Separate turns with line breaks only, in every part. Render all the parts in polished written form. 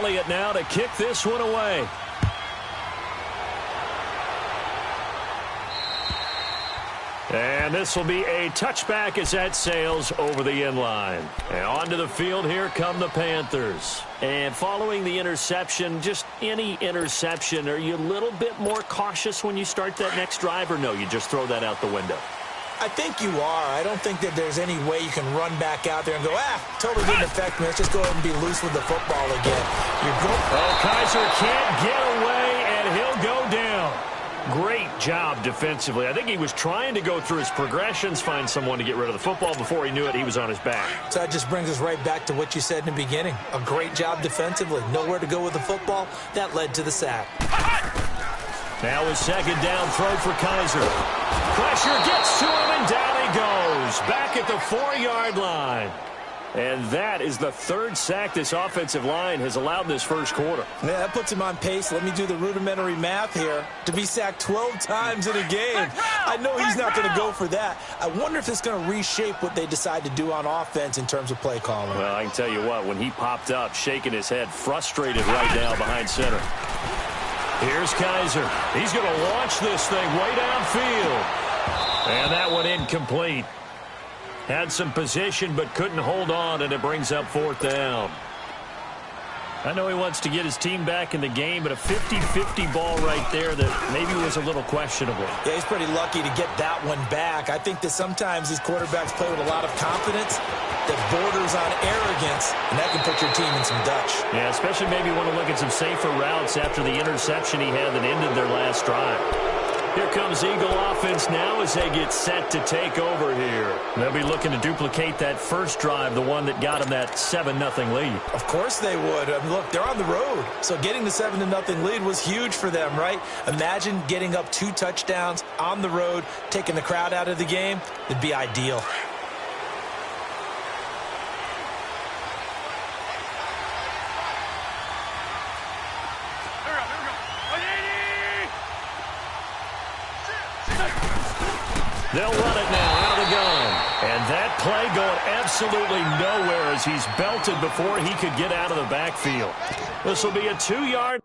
Elliott now to kick this one away. And this will be a touchback as that sails over the end line. And onto the field, here come the Panthers. And following the interception, just any interception, are you a little bit more cautious when you start that next drive, or no, you just throw that out the window?
I think you are. I don't think that there's any way you can run back out there and go, totally didn't affect me. Let's just go ahead and be loose with the football again.
Kaiser can't get away, and he'll go down. Great job defensively. I think he was trying to go through his progressions, find someone to get rid of the football. Before he knew it, he was on his back.
So that just brings us right back to what you said in the beginning. A great job defensively. Nowhere to go with the football. That led to the sack.
Now a second down throw for Kaiser. Pressure gets to him, and down he goes. Back at the 4-yard line. And that is the third sack this offensive line has allowed in this first quarter.
Yeah, that puts him on pace. Let me do the rudimentary math here. To be sacked 12 times in a game. I know he's not going to go for that. I wonder if it's going to reshape what they decide to do on offense in terms of play calling.
Well, I can tell you what, when he popped up, shaking his head, frustrated right now behind center. Here's Kaiser. He's going to launch this thing way downfield. And that one incomplete. Had some position but couldn't hold on, and it brings up fourth down. I know he wants to get his team back in the game, but a 50-50 ball right there that maybe was a little questionable.
Yeah, he's pretty lucky to get that one back. I think that sometimes these quarterbacks play with a lot of confidence that borders on arrogance, and that can put your team in some Dutch.
Yeah, especially maybe want to look at some safer routes after the interception he had that ended their last drive. Here comes Eagle offense now as they get set to take over here. They'll be looking to duplicate that first drive, the one that got them that 7-0 lead.
Of course they would. I mean, look, they're on the road. So getting the 7-0 lead was huge for them, right? Imagine getting up 2 touchdowns on the road, taking the crowd out of the game. It'd be ideal.
They'll run it now out of the gun. And that play going absolutely nowhere as he's belted before he could get out of the backfield. This will be a 2-yard.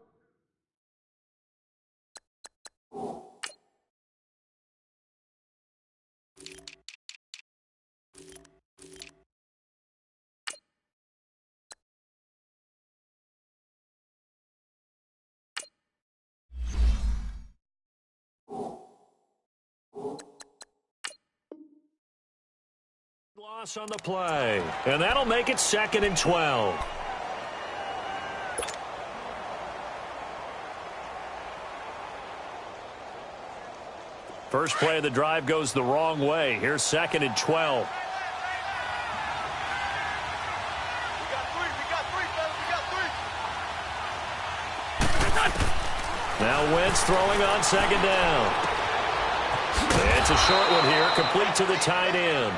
Loss on the play, and that'll make it 2nd and 12. First play of the drive goes the wrong way. Here's 2nd and 12. Now Wentz throwing on 2nd down. It's a short one here, complete to the tight end.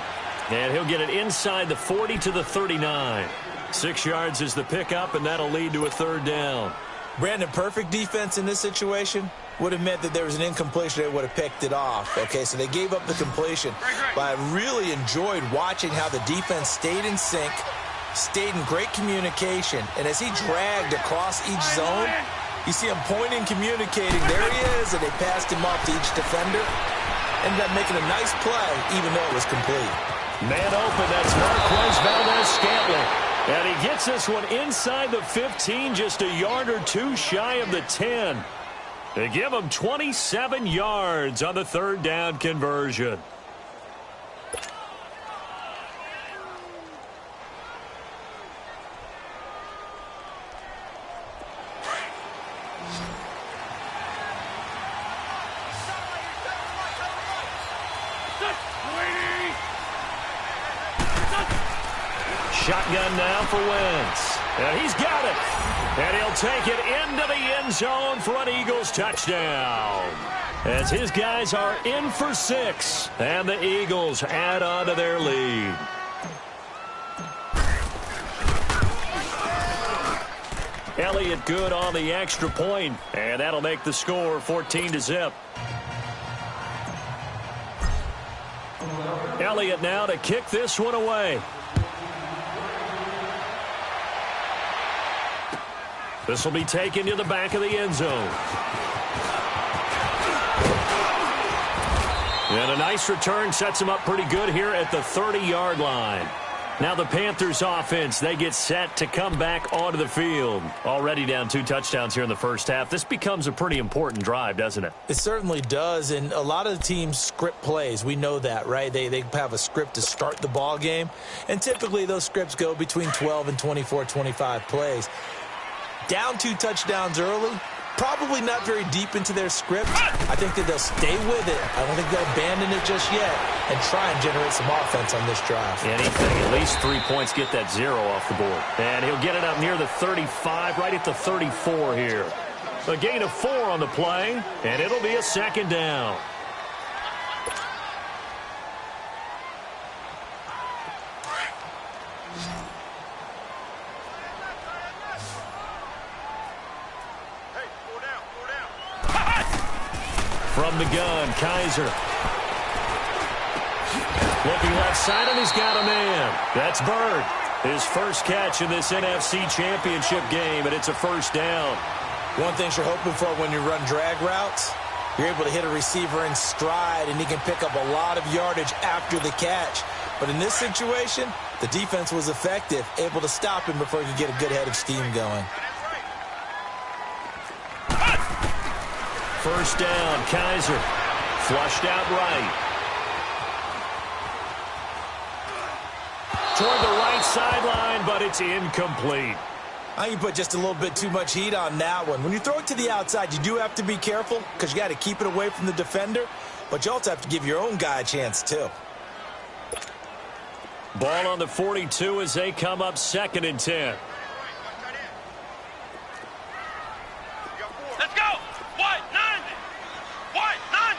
And he'll get it inside the 40 to the 39. 6 yards is the pickup, and that'll lead to a 3rd down.
Brandon, perfect defense in this situation would have meant that there was an incompletion. They would have picked it off. Okay, so they gave up the completion. But I really enjoyed watching how the defense stayed in sync, stayed in great communication. And as he dragged across each zone, you see him pointing, communicating. There he is, and they passed him off to each defender. Ended up making a nice play, even though it was complete.
Man open, that's Marquez Valdez-Scantling. And he gets this one inside the 15, just a yard or 2 shy of the 10. They give him 27 yards on the 3rd down conversion. Shotgun now for Wentz. And he's got it. And he'll take it into the end zone for an Eagles touchdown. As his guys are in for 6. And the Eagles add on to their lead. Elliott good on the extra point. And that'll make the score 14-0. Elliott now to kick this one This will be taken to the back of the end zone. And a nice return sets him up pretty good here at the 30-yard line. Now the Panthers offense, they get set to come back onto the field. Already down 2 touchdowns here in the first half. This becomes a pretty important drive, doesn't it?
It certainly does, and a lot of the teams script plays. We know that, right? They have a script to start the ball game, and typically those scripts go between 12 and 24, 25 plays. Down 2 touchdowns early, probably not very deep into their script. I think that they'll stay with it. I don't think they'll abandon it just yet and try and generate some offense on this drive.
Anything, at least 3 points, get that 0 off the board. And he'll get it up near the 35, right at the 34 here. A gain of 4 on the play, and it'll be a second down. From the gun, Kaiser. Looking left side, and he's got a man. That's Bird. His first catch in this NFC Championship game, and it's a first down.
One thing you're hoping for when you run drag routes, you're able to hit a receiver in stride, and he can pick up a lot of yardage after the catch. But in this situation, the defense was effective, able to stop him before he could get a good head of steam going.
First down, Kaiser. Flushed out right. Toward the right sideline, but it's incomplete.
I think you put just a little bit too much heat on that one. When you throw it to the outside, you do have to be careful because you got to keep it away from the defender, but you also have to give your own guy a chance too.
Ball on the 42 as they come up 2nd and 10.
Let's go! White, 90! White, 90!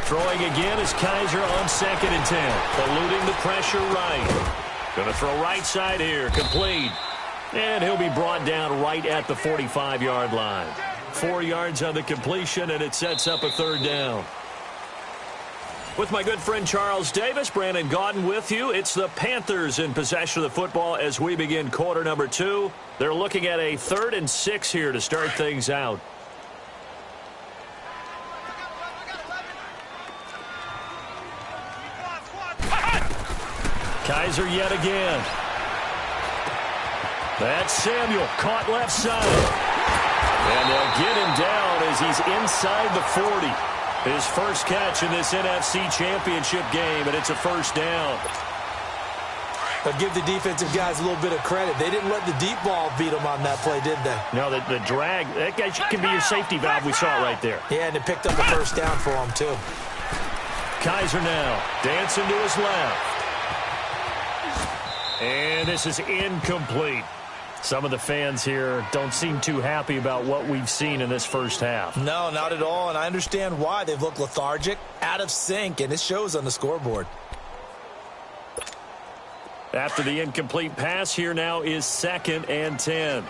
Throwing again is Kaiser on 2nd and 10. Eluding the pressure right. Going to throw right side here. Complete. And he'll be brought down right at the 45-yard line. 4 yards on the completion, and it sets up a 3rd down. With my good friend Charles Davis, Brandon Gaudin with you. It's the Panthers in possession of the football as we begin quarter number 2. They're looking at a 3rd and 6 here to start things out. Kaiser yet again. That's Samuel, caught left side. And they'll get him down as he's inside the 40. His first catch in this NFC Championship game, and it's a first down.
But give the defensive guys a little bit of credit. They didn't let the deep ball beat them on that play, did they?
No, the drag, that guy can be your safety valve. We saw it right there.
Yeah, and it picked up a first down for him, too.
Kaiser now dancing to his left. And this is incomplete. Some of the fans here don't seem too happy about what we've seen in this first half.
No, not at all, and I understand why. They've looked lethargic, out of sync, and it shows on the scoreboard.
After the incomplete pass, here now is 2nd and 10.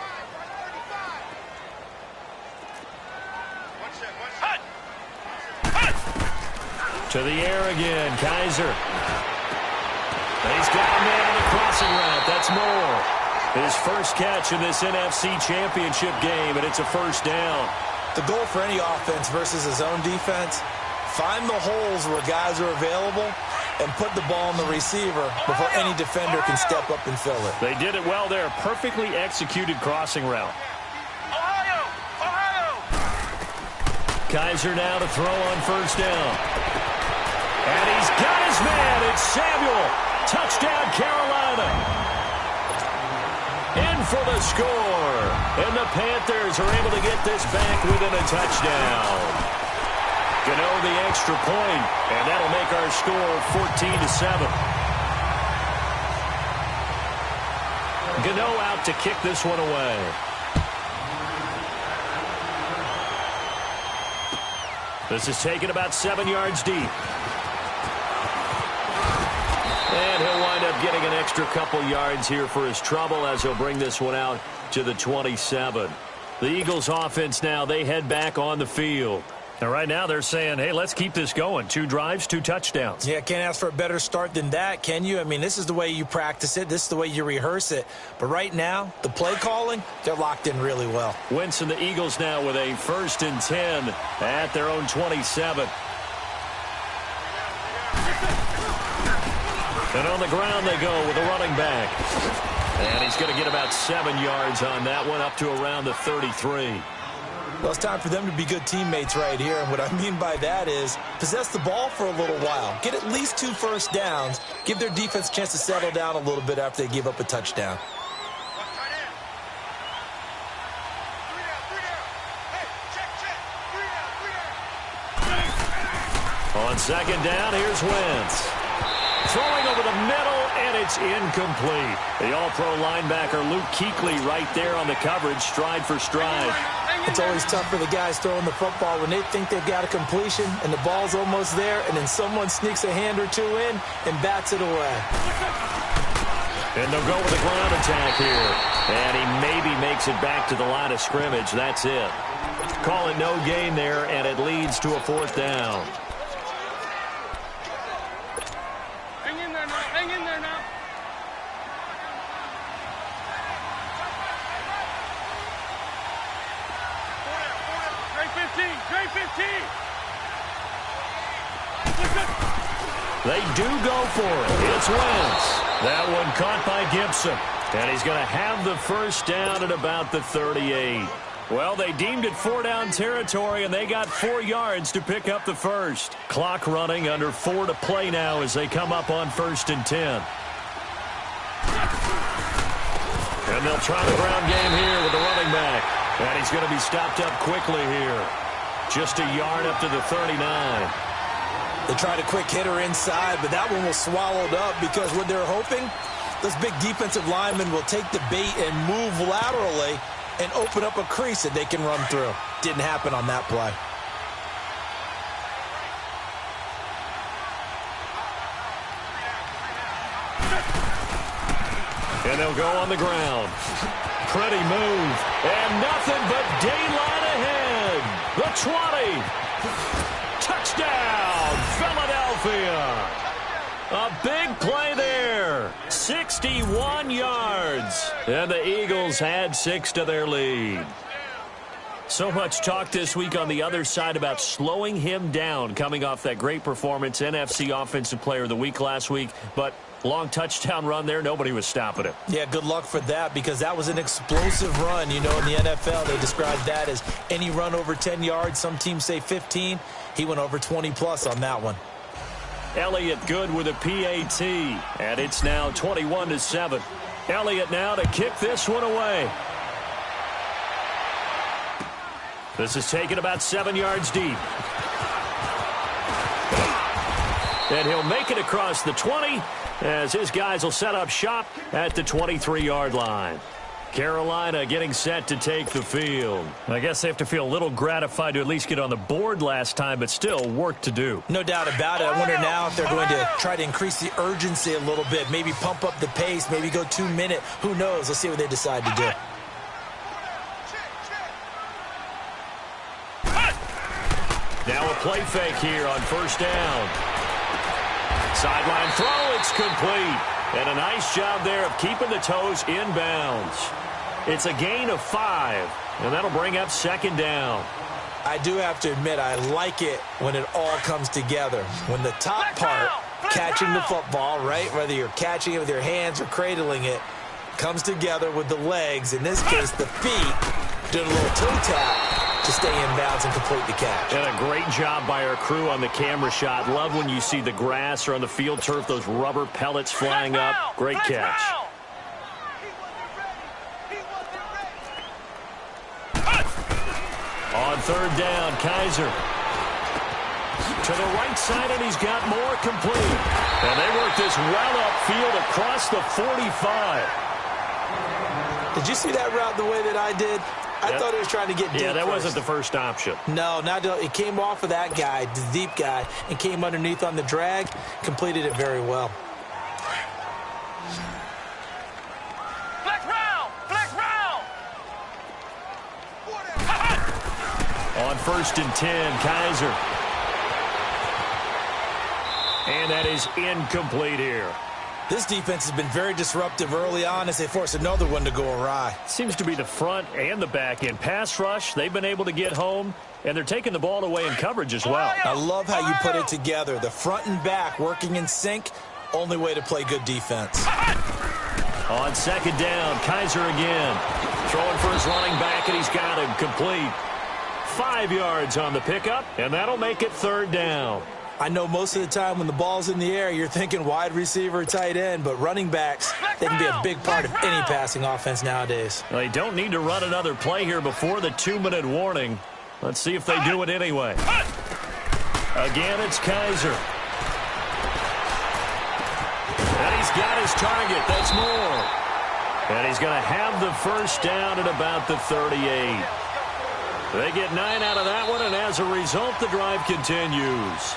To the air again, Kaiser. He's got a man on the crossing route. That's Moore. His first catch in this NFC Championship game, and it's a first down.
The goal for any offense versus his own defense, find the holes where guys are available and put the ball on the receiver before any defender can step up and fill it.
They did it well there. Perfectly executed crossing route. Kaiser now to throw on first down. And he's got his man. It's Samuel. Touchdown, Carolina. In for the score. And the Panthers are able to get this back within a touchdown. Gano the extra point, and that'll make our score 14-7. Gano out to kick this one away. This is taken about 7 yards deep. And he'll wind up getting an extra couple yards here for his trouble as he'll bring this one out to the 27. The Eagles offense now, they head back on the field. And right now they're saying, hey, let's keep this going. 2 drives, 2 touchdowns.
Yeah, can't ask for a better start than that, can you? I mean, this is the way you practice it. This is the way you rehearse it. But right now, the play calling, they're locked in really well.
Wentz and the Eagles now with a 1st and 10 at their own 27. And on the ground they go with a running back. And he's going to get about 7 yards on that one, up to around the 33.
Well, it's time for them to be good teammates right here. And what I mean by that is possess the ball for a little while. Get at least 2 first downs. Give their defense a chance to settle down a little bit after they give up a touchdown.
On 2nd down, here's Wentz. Throwing over the middle, and it's incomplete. The all-pro linebacker Luke Kuechly right there on the coverage, stride for stride.
It's always tough for the guys throwing the football when they think they've got a completion and the ball's almost there, and then someone sneaks a hand or 2 in and bats it away.
And they'll go with a ground attack here. And he maybe makes it back to the line of scrimmage. That's it. Call it no gain there, and it leads to a 4th down.
Hang in there now. Hang in there now. Trey 15. Trey 15.
They do go for it. It's Wentz. That one caught by Gibson. And he's going to have the 1st down at about the 38. Well, they deemed it 4-down territory, and they got 4 yards to pick up the 1st. Clock running, under 4 to play now as they come up on 1st and 10. And they'll try the ground game here with the running back. And he's going to be stopped up quickly here. Just a yard up to the 39.
They tried a quick hitter inside, but that one was swallowed up because what they're hoping, those big defensive linemen will take the bait and move laterally and open up a crease that they can run through. Didn't happen on that play.
And they'll go on the ground. Pretty move. And nothing but daylight ahead. The 20. Touchdown, Philadelphia. A big play there. 61 yards. And the Eagles had 6 to their lead. So much talk this week on the other side about slowing him down coming off that great performance, NFC Offensive Player of the Week last week. But long touchdown run there, nobody was stopping it.
Yeah, good luck for that because that was an explosive run. You know, in the NFL, they describe that as any run over 10 yards. Some teams say 15. He went over 20-plus on that one.
Elliott good with a PAT, and it's now 21-7. Elliott now to kick this one away. This is taken about 7 yards deep. And he'll make it across the 20 as his guys will set up shop at the 23-yard line. Carolina getting set to take the field. I guess they have to feel a little gratified to at least get on the board last time, but still work to do.
No doubt about it. I wonder now if they're going to try to increase the urgency a little bit, maybe pump up the pace, maybe go 2-minute. Who knows? Let's see what they decide to do.
Now a play fake here on 1st down. Sideline throw, it's complete. And a nice job there of keeping the toes inbounds. It's a gain of 5, and that'll bring up 2nd down.
I do have to admit, I like it when it all comes together. When the top part, catching the football, right, whether you're catching it with your hands or cradling it, comes together with the legs, in this case the feet, doing a little toe tap to stay in bounds and complete the catch.
And a great job by our crew on the camera shot. Love when you see the grass or on the field turf, those rubber pellets flying up. Great catch. On 3rd down, Kaiser. To the right side, and he's got more complete. And they work this well upfield across the 45.
Did you see that route the way that I did? I thought he was trying to get deep.
Yeah, that
first.
wasn't the first option.
No, it came off of that guy, the deep guy, and came underneath on the drag, completed it very well.
Flex round! Flex round!
On 1st and 10, Kaiser. And that is incomplete here.
This defense has been very disruptive early on as they force another one to go awry.
Seems to be the front and the back end. Pass rush, they've been able to get home, and they're taking the ball away in coverage as well.
I love how you put it together. The front and back working in sync, only way to play good defense.
On 2nd down, Kaiser again. Throwing for his running back, and he's got him complete. 5 yards on the pickup, and that'll make it 3rd down.
I know most of the time when the ball's in the air, you're thinking wide receiver, tight end, but running backs, they can be a big part of any passing offense nowadays.
Well, they don't need to run another play here before the 2-minute warning. Let's see if they do it anyway. Again, it's Kaiser. And he's got his target. That's more. And he's going to have the 1st down at about the 38. They get 9 out of that one, and as a result, the drive continues.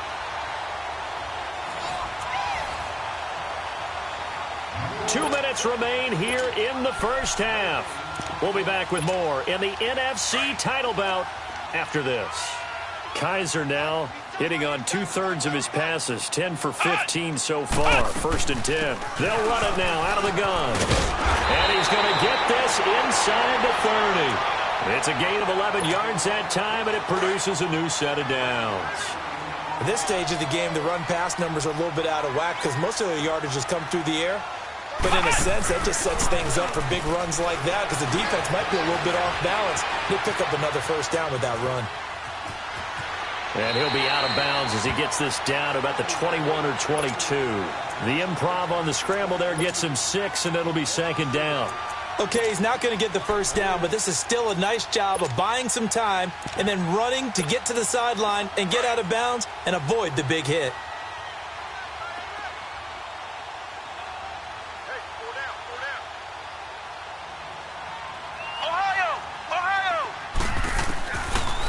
2 minutes remain here in the 1st half. We'll be back with more in the NFC title bout after this. Kaiser now hitting on 2/3 of his passes, 10 for 15 so far. 1st and 10. They'll run it now out of the gun. And he's going to get this inside the 30. It's a gain of 11 yards that time, and it produces a new set of downs.
At this stage of the game, the run-pass numbers are a little bit out of whack because most of the yardage has come through the air. But in a sense, that just sets things up for big runs like that because the defense might be a little bit off balance. He'll pick up another 1st down with that run.
And he'll be out of bounds as he gets this down to about the 21 or 22. The improv on the scramble there gets him 6, and it'll be 2nd down.
Okay, he's not going to get the 1st down, but this is still a nice job of buying some time and then running to get to the sideline and get out of bounds and avoid the big hit.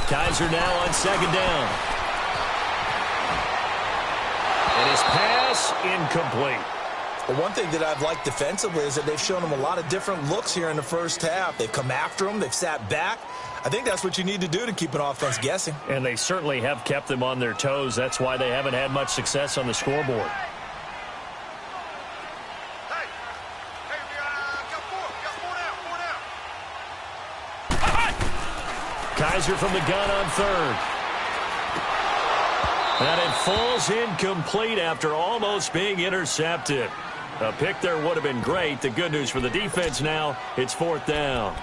Kaiser now on 2nd down. And his pass incomplete.
Well, one thing that I've liked defensively is that they've shown him a lot of different looks here in the 1st half. They've come after him. They've sat back. I think that's what you need to do to keep an offense guessing.
And they certainly have kept them on their toes. That's why they haven't had much success on the scoreboard. Kaiser from the gun on 3rd. And it falls incomplete after almost being intercepted. A pick there would have been great. The good news for the defense now, it's 4th down.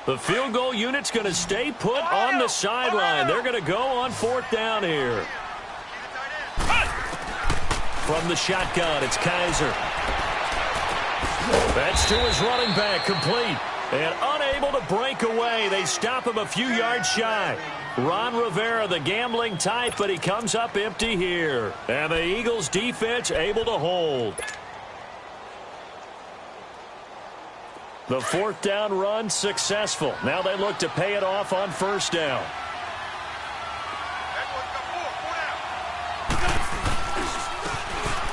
The field goal unit's going to stay put on the sideline. They're going to go on 4th down here. From the shotgun, it's Kaiser. That's to his running back, complete. And unable to break away. They stop him a few yards shy. Ron Rivera, the gambling type, but he comes up empty here. And the Eagles defense able to hold. The 4th down run successful. Now they look to pay it off on 1st down.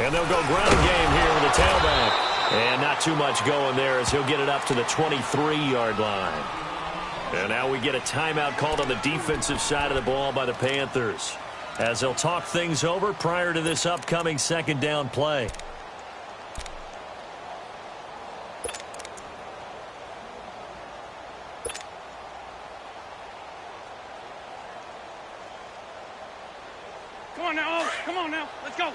And they'll go ground game here with the tailback. And not too much going there as he'll get it up to the 23-yard line. And now we get a timeout called on the defensive side of the ball by the Panthers as they'll talk things over prior to this upcoming 2nd down play.
Come on now, come on now, let's go.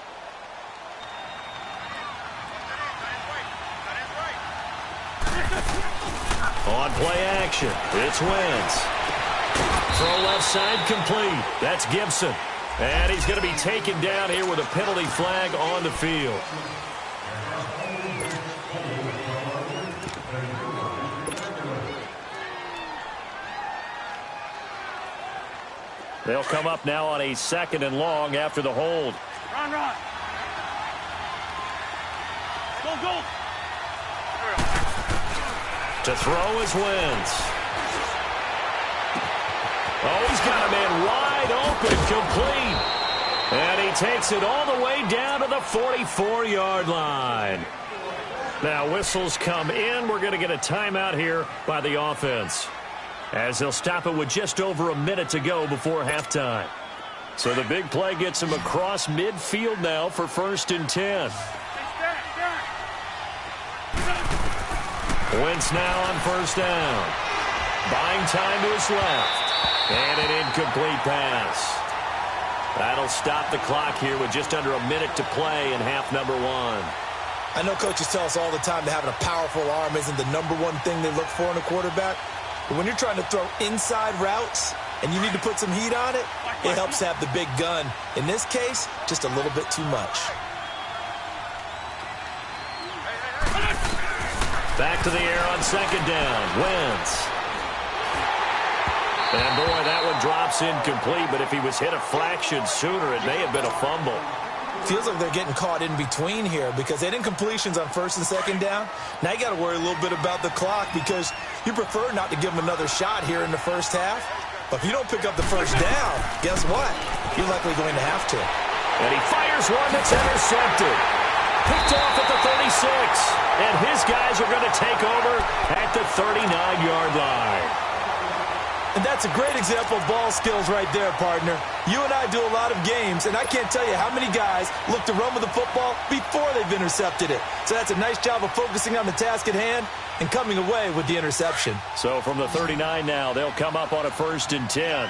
On play action, it's Wentz. Throw left side complete. That's Gibson. And he's going to be taken down here with a penalty flag on the field. They'll come up now on a 2nd and long after the hold.
Run, run. Go, go.
To throw is Wentz. Oh, he's got a man wide open, complete. And he takes it all the way down to the 44-yard line. Now whistles come in. We're going to get a timeout here by the offense, as they'll stop it with just over a minute to go before halftime. So the big play gets him across midfield now for 1st and 10. Wentz now on 1st down. Buying time to his left. And an incomplete pass. That'll stop the clock here with just under a minute to play in half number 1.
I know coaches tell us all the time that having a powerful arm isn't the number one thing they look for in a quarterback. But when you're trying to throw inside routes and you need to put some heat on it, it helps to have the big gun. In this case, just a little bit too much.
Back to the air on 2nd down. Wentz. And boy, that one drops incomplete, but if he was hit a fraction sooner, it may have been a fumble.
Feels like they're getting caught in between here because they had incompletions on 1st and 2nd down. Now you got to worry a little bit about the clock because you prefer not to give them another shot here in the first half. But if you don't pick up the 1st down, guess what? You're likely going to have to.
And he fires one that's intercepted. Picked off at the 36. And his guys are going to take over at the 39-yard line.
And that's a great example of ball skills right there, partner. You and I do a lot of games, and I can't tell you how many guys look to run with the football before they've intercepted it. So that's a nice job of focusing on the task at hand and coming away with the interception.
So from the 39 now, they'll come up on a 1st and 10.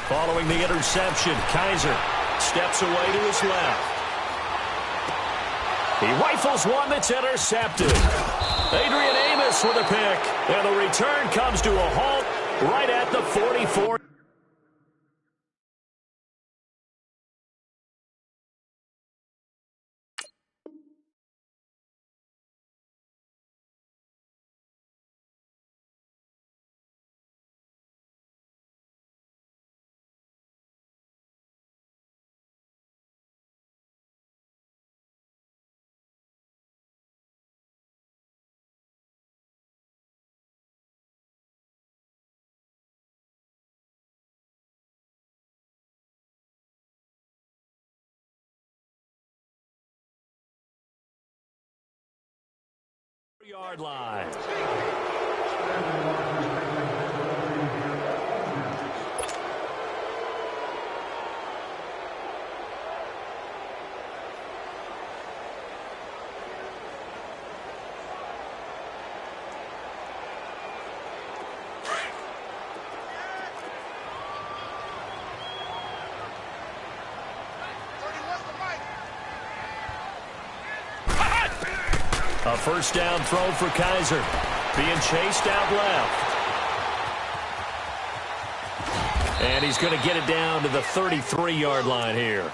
Following the interception, Kaiser steps away to his left. He rifles one that's intercepted. Adrian Amos with a pick. And the return comes to a halt right at the 44. Yard line. A 1st down throw for Kaiser. Being chased out left. And he's going to get it down to the 33-yard line here.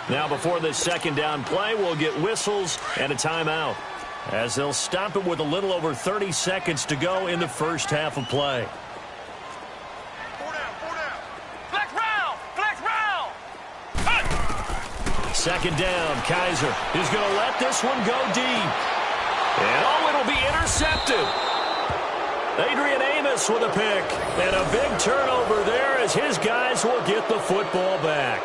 Now before this 2nd down play, we'll get whistles and a timeout, as they'll stop it with a little over 30 seconds to go in the first half of play. 2nd down, Kaiser is going to let this one go deep. And oh, it'll be intercepted. Adrian Amos with a pick. And a big turnover there as his guys will get the football back.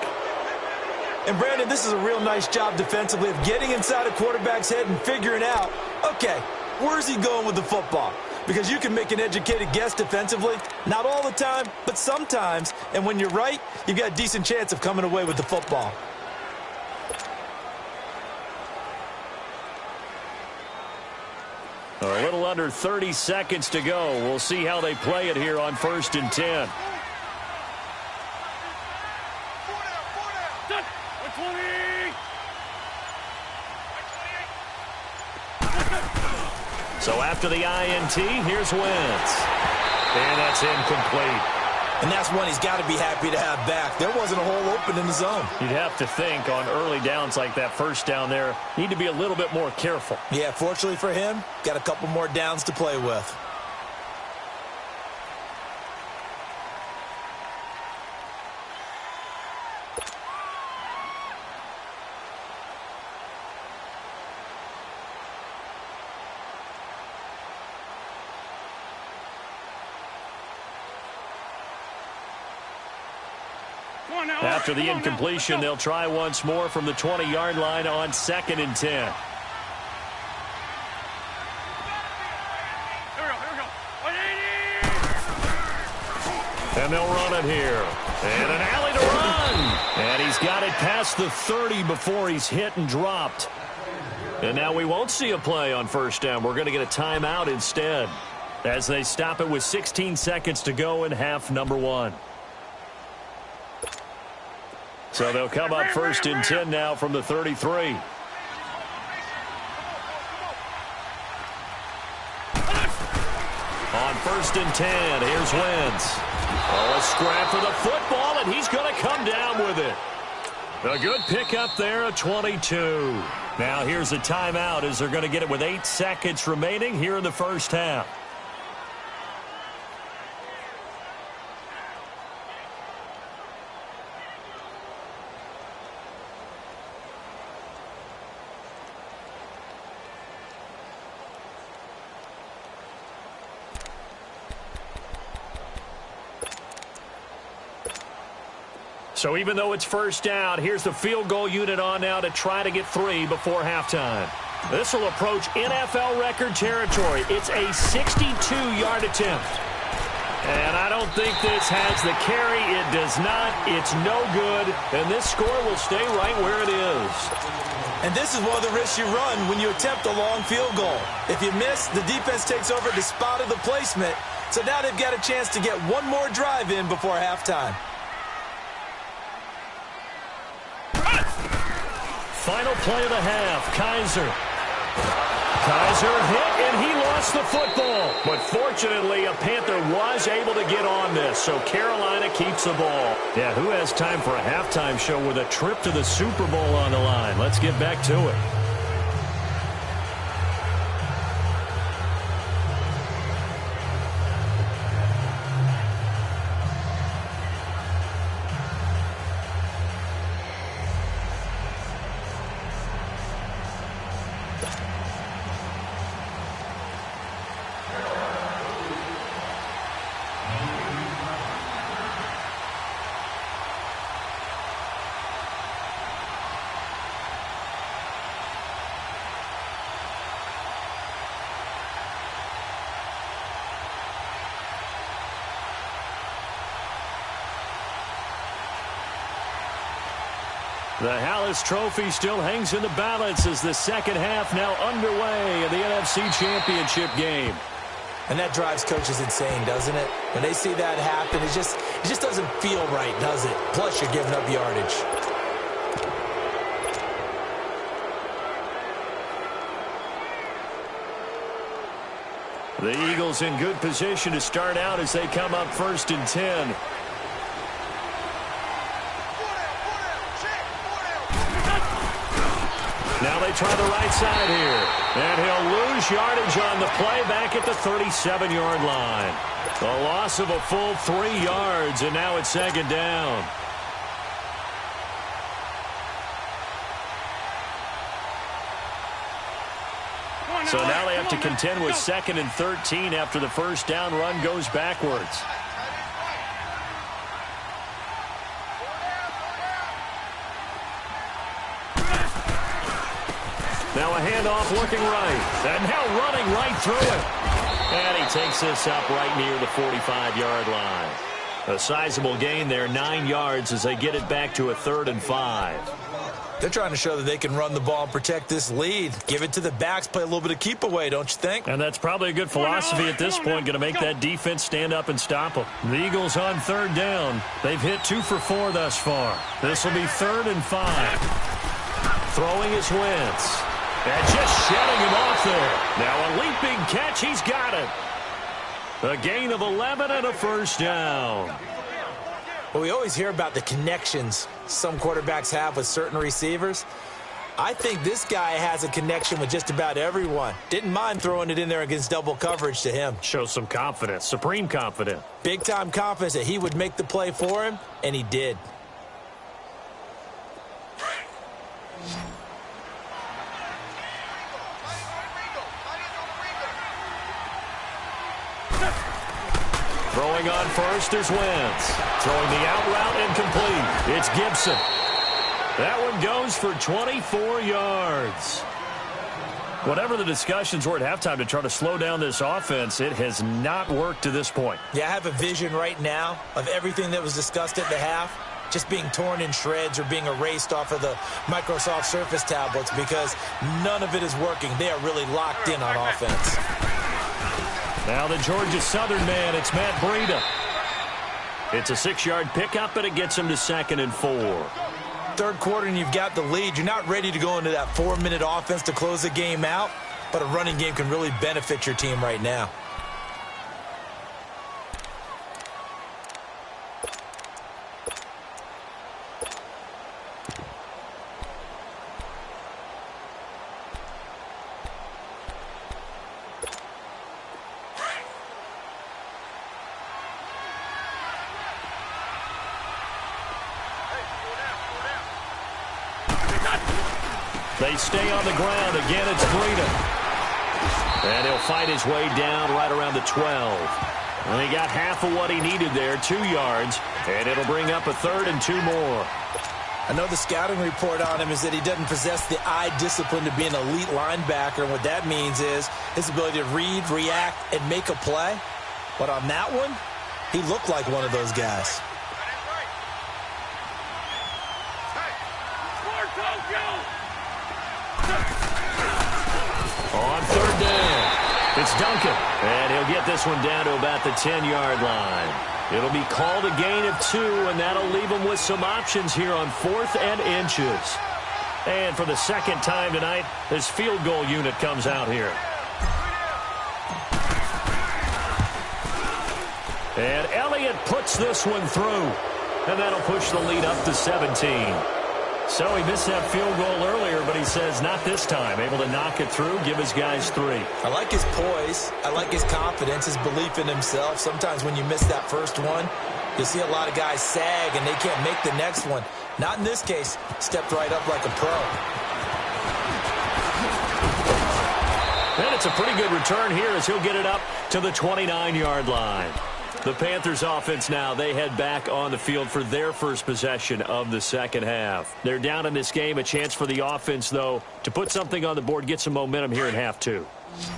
And Brandon, this is a real nice job defensively of getting inside a quarterback's head and figuring out, okay, where's he going with the football? Because you can make an educated guess defensively, not all the time, but sometimes. And when you're right, you've got a decent chance of coming away with the football.
A little under 30 seconds to go. We'll see how they play it here on 1st and 10. So after the INT, here's Wentz. And that's incomplete.
And that's one he's got to be happy to have back. There wasn't a hole open in the zone.
You'd have to think on early downs like that 1st down there, need to be a little bit more careful.
Yeah, fortunately for him, got a couple more downs to play with.
on now.
After the
Come on now.
incompletion, they'll try once more from the 20-yard line on 2nd and 10.
Here we go.
And they'll run it here. And an alley to run. And he's got it past the 30 before he's hit and dropped. And now we won't see a play on first down. We're going to get a timeout instead, as they stop it with 16 seconds to go in half number 1. So they'll come up 1st and 10 now from the 33. On 1st and 10, here's Wentz. Oh, a scrap for the football, and he's going to come down with it. A good pickup there, a 22. Now here's a timeout as they're going to get it with 8 seconds remaining here in the first half. So even though it's first down, here's the field goal unit on now to try to get 3 before halftime. This will approach NFL record territory. It's a 62-yard attempt. And I don't think this has the carry. It does not. It's no good. And this score will stay right where it is.
And this is one of the risks you run when you attempt a long field goal. If you miss, the defense takes over the spot of the placement. So now they've got a chance to get one more drive in before halftime.
Final play of the half, Kaiser hit, and he lost the football. But fortunately, a Panther was able to get on this, so Carolina keeps the ball. Yeah, who has time for a halftime show with a trip to the Super Bowl on the line? Let's get back to it. The Analysts trophy still hangs in the balance as the second half now underway in the NFC Championship game.
And that drives coaches insane, doesn't it? When they see that happen, it just doesn't feel right, does it? Plus, you're giving up yardage.
The Eagles in good position to start out as they come up 1st and 10. Now they try the right side here. And he'll lose yardage on the play back at the 37-yard line. A loss of a full 3 yards, and now it's 2nd down. So now they have to contend with 2nd and 13 after the first down run goes backwards. Now a handoff looking right. And now running right through it. And he takes this up right near the 45-yard line. A sizable gain there, 9 yards as they get it back to a 3rd and 5.
They're trying to show that they can run the ball and protect this lead. Give it to the backs, play a little bit of keep away, don't you think?
And that's probably a good philosophy at this point, going to make that defense stand up and stop them. The Eagles on 3rd down. They've hit 2 for 4 thus far. This will be 3rd and 5. Throwing is Wentz. And just shedding him off there. Now a leaping catch. He's got it. A gain of 11 and a first down.
Well, we always hear about the connections some quarterbacks have with certain receivers. I think this guy has a connection with just about everyone. Didn't mind throwing it in there against double coverage to him.
Shows some confidence, supreme confidence.
Big-time confidence that he would make the play for him, and he did.
Throwing on first is Wentz. Throwing the out route incomplete. It's Gibson. That one goes for 24 yards. Whatever the discussions were at halftime to try to slow down this offense, it has not worked to this point.
Yeah, I have a vision right now of everything that was discussed at the half just being torn in shreds or being erased off of the Microsoft Surface tablets because none of it is working. They are really locked in on offense.
Now the Georgia Southern man, it's Matt Breida. It's a 6-yard pickup, and it gets him to 2nd and 4.
Third quarter and you've got the lead. You're not ready to go into that 4-minute offense to close the game out, but a running game can really benefit your team right now.
They stay on the ground. Again, it's Breida. And he'll fight his way down right around the 12. And he got half of what he needed there, 2 yards. And it'll bring up a 3rd and 2 more.
I know the scouting report on him is that he doesn't possess the eye discipline to be an elite linebacker. And what that means is his ability to read, react, and make a play. But on that one, he looked like one of those guys.
On 3rd down, it's Duncan, and he'll get this one down to about the 10-yard line. It'll be called a gain of 2, and that'll leave him with some options here on 4th and inches. And for the second time tonight, this field goal unit comes out here. And Elliott puts this one through, and that'll push the lead up to 17. So he missed that field goal earlier, but he says not this time. Able to knock it through, give his guys 3.
I like his poise. I like his confidence, his belief in himself. Sometimes when you miss that first one, you'll see a lot of guys sag and they can't make the next one. Not in this case. Stepped right up like a pro.
And it's a pretty good return here as he'll get it up to the 29-yard line. The Panthers offense now, they head back on the field for their first possession of the second half. They're down in this game. A chance for the offense, though, to put something on the board, get some momentum here in half 2.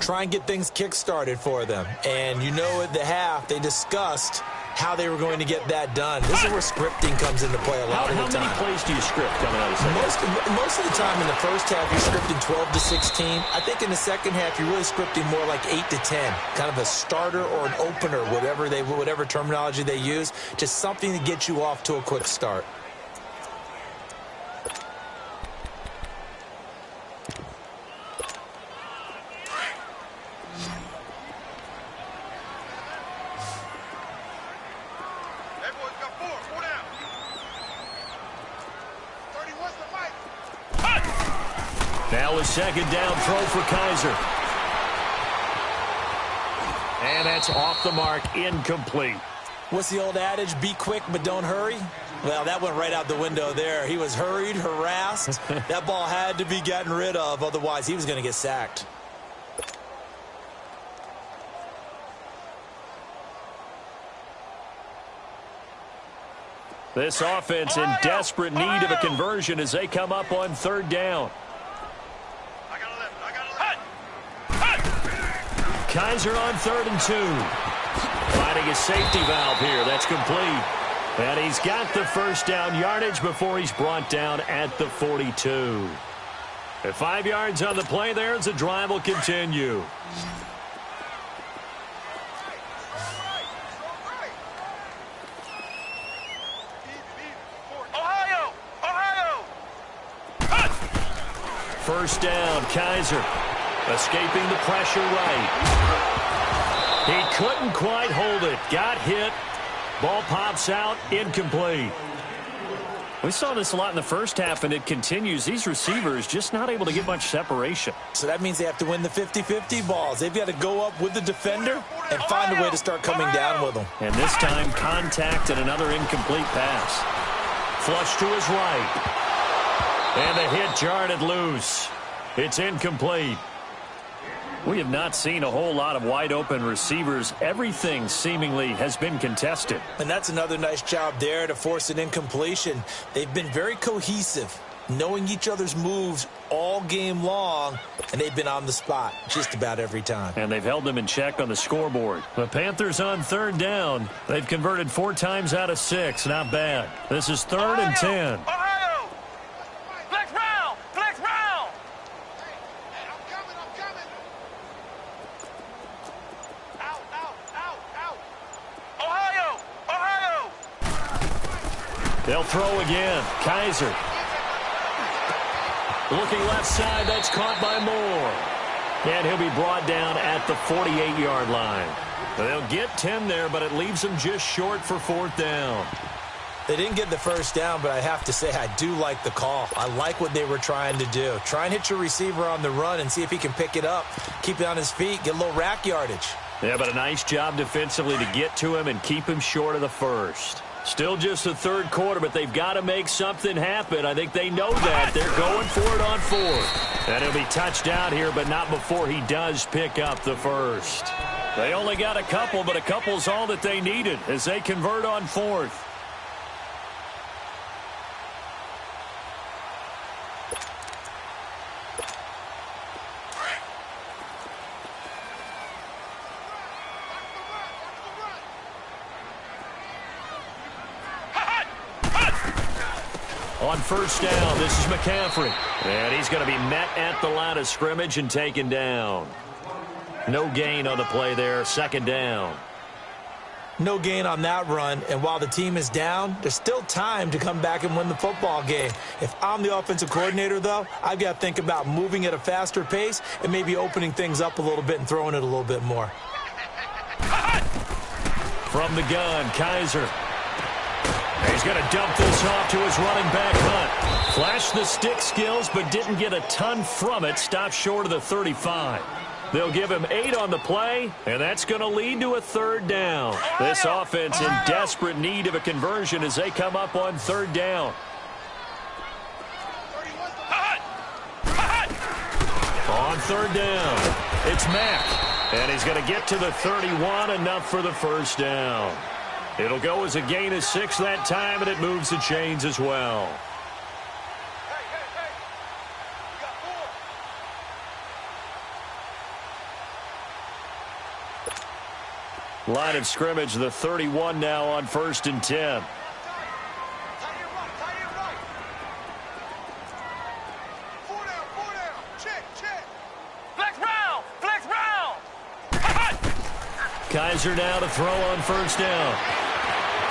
Try and get things kick-started for them. And you know at the half, they discussed how they were going to get that done. This is where scripting comes into play a lot of the time.
How many plays do you script coming out of the second half?
Most of the time in the first half, you're scripting 12 to 16. I think in the second half, you're really scripting more like 8 to 10. Kind of a starter or an opener, whatever terminology they use. Just something to get you off to a quick start.
Now a second down throw for Kaiser. And that's off the mark, incomplete.
What's the old adage? Be quick, but don't hurry? Well, that went right out the window there. He was hurried, harassed. That ball had to be gotten rid of, otherwise he was going to get sacked.
This offense in desperate need of a conversion as they come up on 3rd down. Kaiser on 3rd and 2. Finding a safety valve here. That's complete. And he's got the first down yardage before he's brought down at the 42. At 5 yards on the play there as the drive will continue. First down, Kaiser. Escaping the pressure right. He couldn't quite hold it. Got hit. Ball pops out. Incomplete. We saw this a lot in the first half, and it continues. These receivers just not able to get much separation.
So that means they have to win the 50-50 balls. They've got to go up with the defender and find a way to start coming down with them.
And this time, contact and another incomplete pass. Flush to his right. And the hit jarred it loose. It's incomplete. We have not seen a whole lot of wide-open receivers. Everything seemingly has been contested.
And that's another nice job there to force an incompletion. They've been very cohesive, knowing each other's moves all game long, and they've been on the spot just about every time.
And they've held them in check on the scoreboard. The Panthers on third down. They've converted 4 times out of 6. Not bad. This is third and 10.
Ohio! Flex round! Flex round!
Hey, I'm coming. Out.
Ohio! Ohio!
They'll throw again. Kaiser. Looking left side, that's caught by Moore. And he'll be brought down at the 48-yard line. They'll get 10 there, but it leaves them just short for 4th down.
They didn't get the first down, but I have to say I do like the call. I like what they were trying to do. Try and hit your receiver on the run and see if he can pick it up, keep it on his feet, get a little rack yardage.
Yeah, but a nice job defensively to get to him and keep him short of the first. Still just the third quarter, but they've got to make something happen. I think they know that. They're going for it on 4th. And he'll be touched out here, but not before he does pick up the first. They only got a couple, but a couple's all that they needed as they convert on 4th. On first down, this is McCaffrey. And he's going to be met at the line of scrimmage and taken down. No gain on the play there, 2nd down.
No gain on that run, and while the team is down, there's still time to come back and win the football game. If I'm the offensive coordinator, though, I've got to think about moving at a faster pace and maybe opening things up a little bit and throwing it a little bit more.
From the gun, Kaiser. He's going to dump this off to his running back, Hunt. Flashed the stick skills, but didn't get a ton from it. Stopped short of the 35. They'll give him 8 on the play, and that's going to lead to a 3rd down. This offense in desperate need of a conversion as they come up on 3rd down. On 3rd down, it's Mack. And he's going to get to the 31, enough for the first down. It'll go as a gain of 6 that time, and it moves the chains as well. Line of scrimmage, the 31 now on 1st and 10. Kaiser now to throw on 1st down.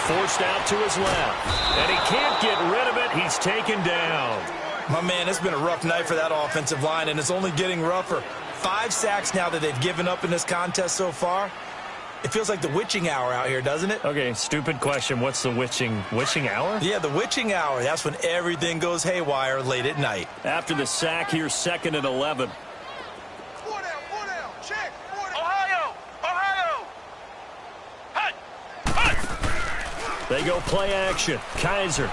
Forced out to his left. And he can't get rid of it. He's taken down.
My man, it's been a rough night for that offensive line, and it's only getting rougher. 5 sacks now that they've given up in this contest so far. It feels like the witching hour out here, doesn't it?
Okay, stupid question. What's the witching hour?
Yeah, the witching hour. That's when everything goes haywire late at night.
After the sack, here's 2nd and 11. They go play action. Kaiser.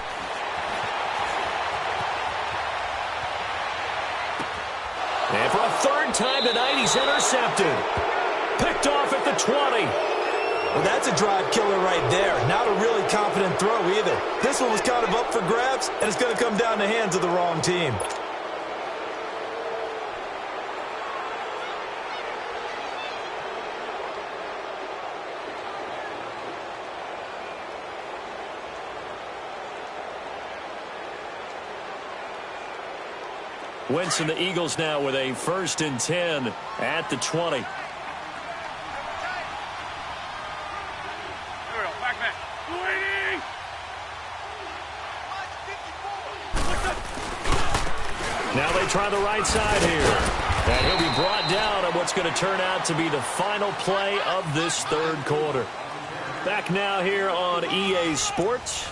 And for a 3rd time tonight, he's intercepted. Picked off at the 20.
Well, that's a drive killer right there. Not a really confident throw either. This one was kind of up for grabs, and it's going to come down the hands of the wrong team.
Wentz and the Eagles now with a 1st and 10 at the 20. Now they try the right side here. And he'll be brought down on what's going to turn out to be the final play of this 3rd quarter. Back now here on EA Sports.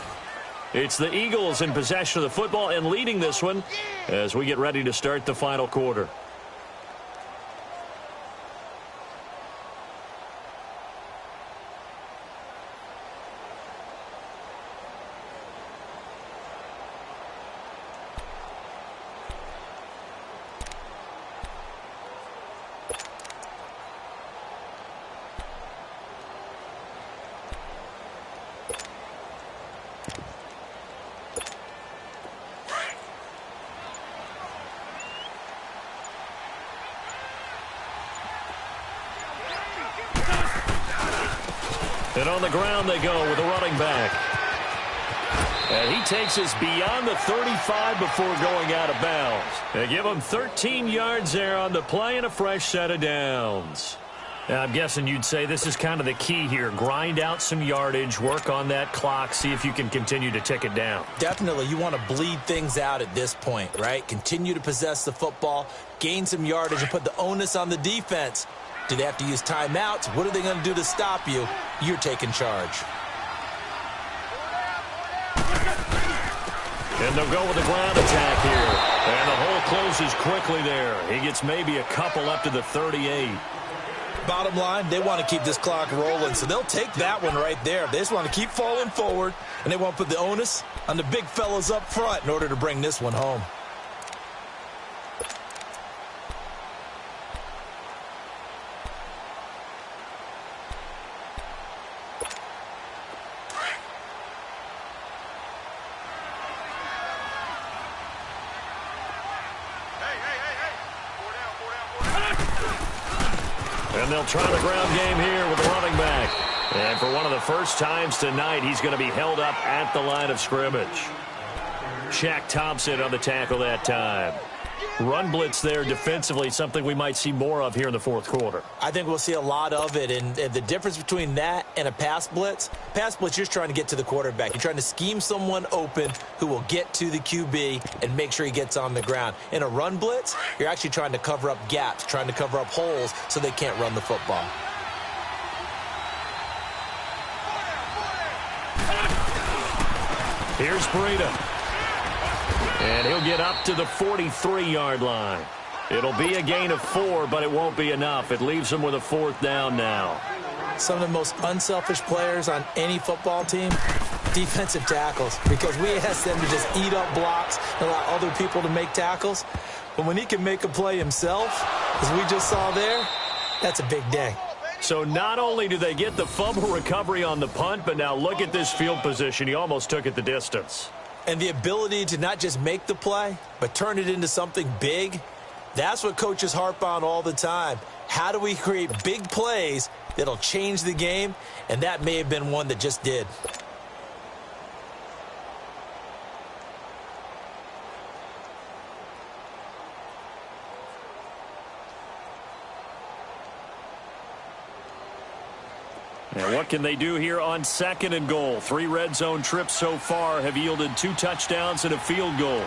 It's the Eagles in possession of the football and leading this one as we get ready to start the final quarter. And on the ground they go with a running back. And he takes us beyond the 35 before going out of bounds. They give him 13 yards there on the play and a fresh set of downs. Now, I'm guessing you'd say this is kind of the key here. Grind out some yardage, work on that clock, see if you can continue to tick it down.
Definitely, you want to bleed things out at this point, right? Continue to possess the football, gain some yardage, and put the onus on the defense. Do they have to use timeouts? What are they going to do to stop you? You're taking charge.
And they'll go with the ground attack here. And the hole closes quickly there. He gets maybe a couple up to the 38.
Bottom line, they want to keep this clock rolling, so they'll take that one right there. They just want to keep falling forward, and they want to put the onus on the big fellas up front in order to bring this one home.
And they'll try the ground game here with the running back. And for one of the first times tonight, he's going to be held up at the line of scrimmage. Shaq Thompson on the tackle that time. Run blitz there defensively, something we might see more of here in the fourth quarter.
I think we'll see a lot of it, and the difference between that and a pass blitz, you're just trying to get to the quarterback. You're trying to scheme someone open who will get to the QB and make sure he gets on the ground. In a run blitz, you're actually trying to cover up gaps, trying to cover up holes so they can't run the football.
Here's Breida. And he'll get up to the 43-yard line. It'll be a gain of 4, but it won't be enough. It leaves them with a 4th down now.
Some of the most unselfish players on any football team, defensive tackles, because we ask them to just eat up blocks and allow other people to make tackles. But when he can make a play himself, as we just saw there, that's a big day.
So not only do they get the fumble recovery on the punt, but now look at this field position. He almost took it the distance.
And the ability to not just make the play, but turn it into something big, that's what coaches harp on all the time. How do we create big plays that'll change the game? And that may have been one that just did.
And what can they do here on 2nd and goal? 3 red zone trips so far have yielded 2 touchdowns and a field goal.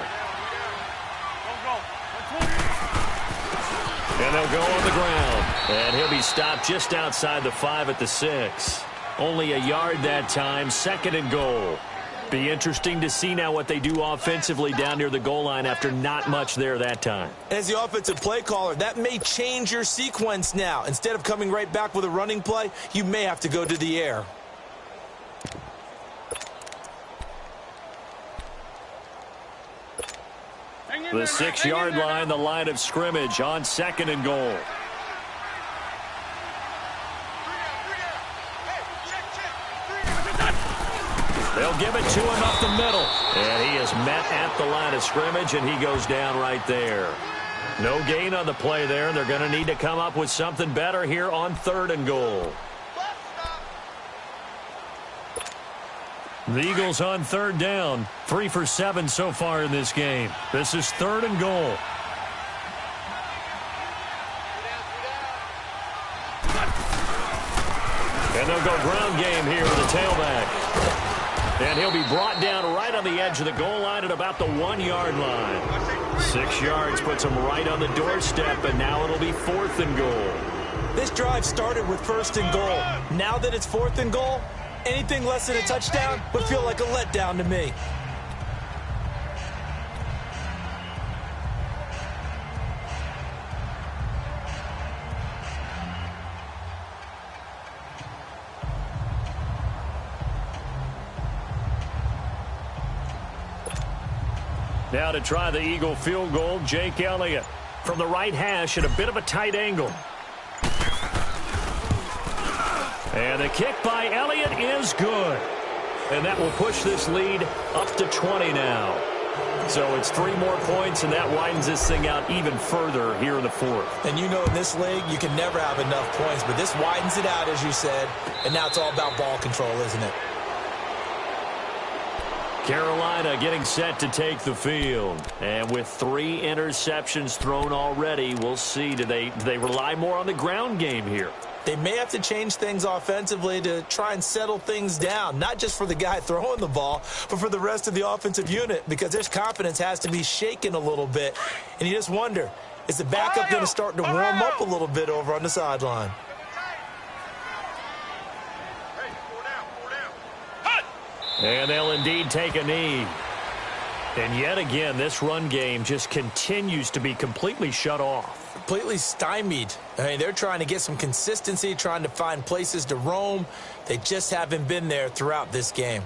And they'll go on the ground. And he'll be stopped just outside the 5 at the 6. Only a yard that time, 2nd and goal. Be interesting to see now what they do offensively down near the goal line after not much there that time.
As the offensive play caller, that may change your sequence now. Instead of coming right back with a running play, you may have to go to the air.
The 6-yard line, the line of scrimmage on 2nd and goal. They'll give it to him up the middle. And he is met at the line of scrimmage, and he goes down right there. No gain on the play there, and they're going to need to come up with something better here on 3rd and goal. The Eagles on 3rd down. 3 for 7 so far in this game. This is 3rd and goal. And they'll go ground game here with the tailback. And he'll be brought down right on the edge of the goal line at about the 1-yard line. 6 yards puts him right on the doorstep, and now it'll be 4th and goal.
This drive started with 1st and goal. Now that it's 4th and goal, anything less than a touchdown would feel like a letdown to me.
Now to try the Eagle field goal, Jake Elliott from the right hash at a bit of a tight angle. And the kick by Elliott is good. And that will push this lead up to 20 now. So it's 3 more points, and that widens this thing out even further here in the fourth.
And you know, in this league, you can never have enough points, but this widens it out, as you said, and now it's all about ball control, isn't it?
Carolina getting set to take the field. And with 3 interceptions thrown already, we'll see. Do they rely more on the ground game here?
They may have to change things offensively to try and settle things down, not just for the guy throwing the ball, but for the rest of the offensive unit, because their confidence has to be shaken a little bit. And you just wonder, is the backup going to start to warm up a little bit over on the sideline?
And they'll indeed take a knee. And yet again, this run game just continues to be completely shut off.
Completely stymied. I mean, they're trying to get some consistency, trying to find places to roam. They just haven't been there throughout this game.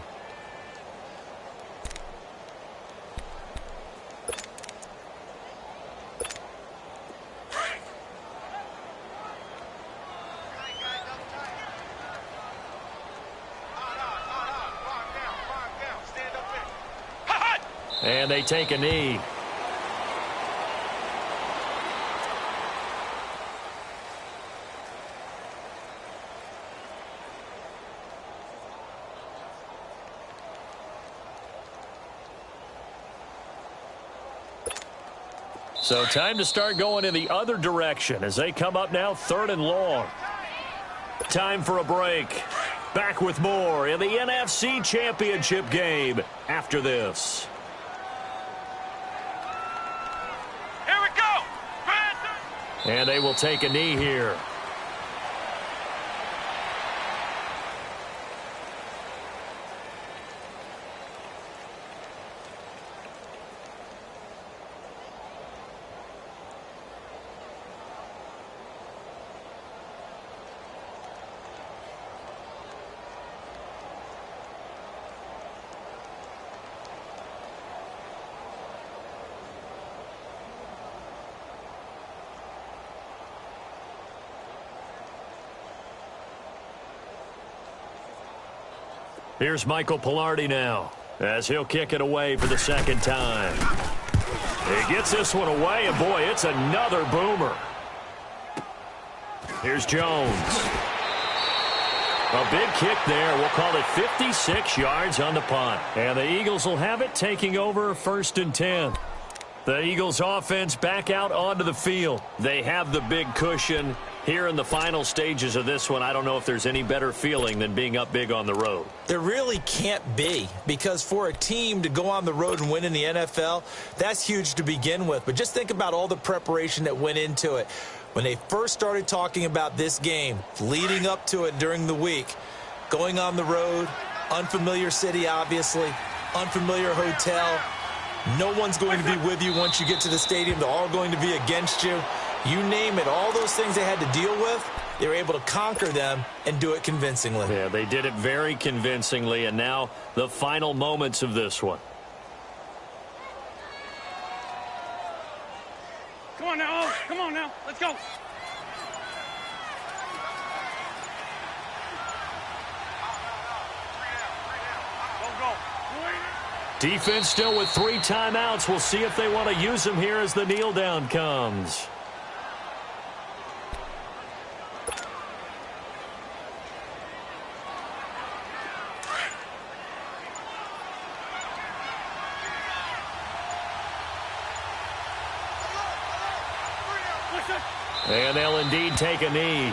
And they take a knee. So time to start going in the other direction as they come up now 3rd and long. Time for a break. Back with more in the NFC Championship game after this.
Here we go.
And they will take a knee here. Here's Michael Pilardi now as he'll kick it away for the 2nd time. He gets this one away, and boy, it's another boomer. Here's Jones. A big kick there. We'll call it 56 yards on the punt. And the Eagles will have it, taking over 1st and 10. The Eagles offense back out onto the field. They have the big cushion. Here in the final stages of this one, I don't know if there's any better feeling than being up big on the road.
There really can't be, because for a team to go on the road and win in the NFL, that's huge to begin with. But just think about all the preparation that went into it. When they first started talking about this game, leading up to it during the week, going on the road, unfamiliar city, obviously, unfamiliar hotel. No one's going to be with you once you get to the stadium. They're all going to be against you. You name it, all those things they had to deal with, they were able to conquer them and do it convincingly.
Yeah, they did it very convincingly, and now the final moments of this one.
Come on now, Oak. Come on now. Let's go.
Defense still with 3 timeouts. We'll see if they want to use them here as the kneel down comes. And they'll indeed take a knee.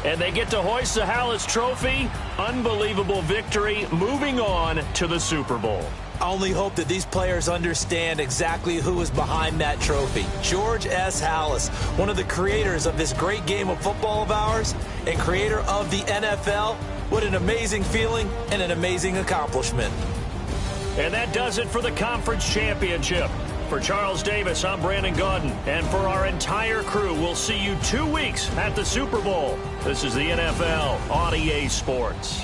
And they get to hoist the Hallis Trophy. Unbelievable victory, moving on to the Super Bowl.
I only hope that these players understand exactly who is behind that trophy. George S. Hallis, one of the creators of this great game of football of ours and creator of the NFL. What an amazing feeling and an amazing accomplishment.
And that does it for the conference championship. For Charles Davis, I'm Brandon Gaudin. And for our entire crew, we'll see you 2 weeks at the Super Bowl. This is the NFL on EA Sports.